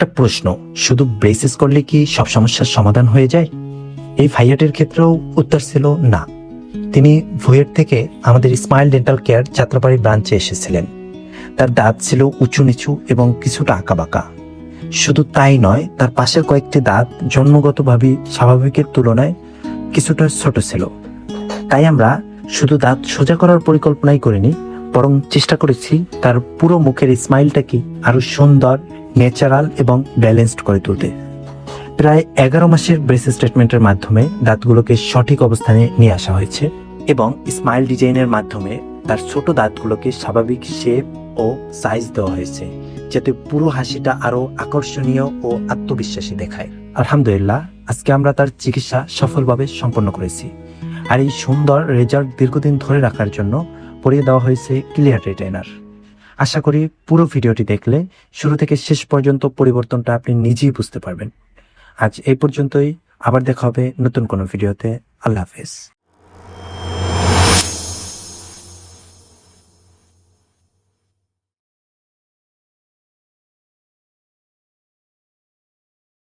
একটা প্রশ্ন, শুধু ব্রেসেস করলে কি সব সমস্যার সমাধান হয়ে যায়? এই ভাইয়াটির ক্ষেত্রেও উত্তর ছিল না। তিনি ভুয়েট থেকে আমাদের স্মাইল ডেন্টাল কেয়ার যাত্রাবাড়ি ব্রাঞ্চে এসেছিলেন। তার দাঁত ছিল উঁচু নিচু এবং কিছুটা আঁকাবাঁকা। শুধু তাই নয়, তার পাশের কয়েকটি দাঁত জন্মগতভাবে স্বাভাবিকের তুলনায় কিছুটা ছোট ছিল। তাই আমরা শুধু দাঁত সোজা করার পরিকল্পনাই করিনি, বরং চেষ্টা করেছি তার পুরো মুখের স্মাইলটাকে আরো সুন্দর, ন্যাচারাল এবং ব্যালেন্সড করে তুলতে। প্রায় 11 মাসের ব্রেসেস ট্রিটমেন্টের মাধ্যমে দাঁতগুলোকে সঠিক অবস্থানে নিয়ে আসা হয়েছে এবং স্মাইল ডিজাইনের মাধ্যমে তার ছোট দাঁতগুলোকে স্বাভাবিক শেপ ও সাইজ দেওয়া হয়েছে, যাতে পুরো হাসিটা আরো আকর্ষণীয় ও আত্মবিশ্বাসী দেখায়। আলহামদুলিল্লাহ, আজকে আমরা তার চিকিৎসা সফলভাবে সম্পন্ন করেছি। আর এই সুন্দর রেজাল্ট দীর্ঘদিন ধরে রাখার জন্য পরিয়ে দেওয়া হয়েছে ক্লিয়ার রিটেইনার। আশা করি পুরো ভিডিওটি দেখলে শুরু থেকে শেষ পর্যন্ত পরিবর্তনটা আপনি নিজেই বুঝতে পারবেন। আজ এই পর্যন্তই, আবার দেখা হবে নতুন কোনো ভিডিওতে। আল্লাহ হাফেজ।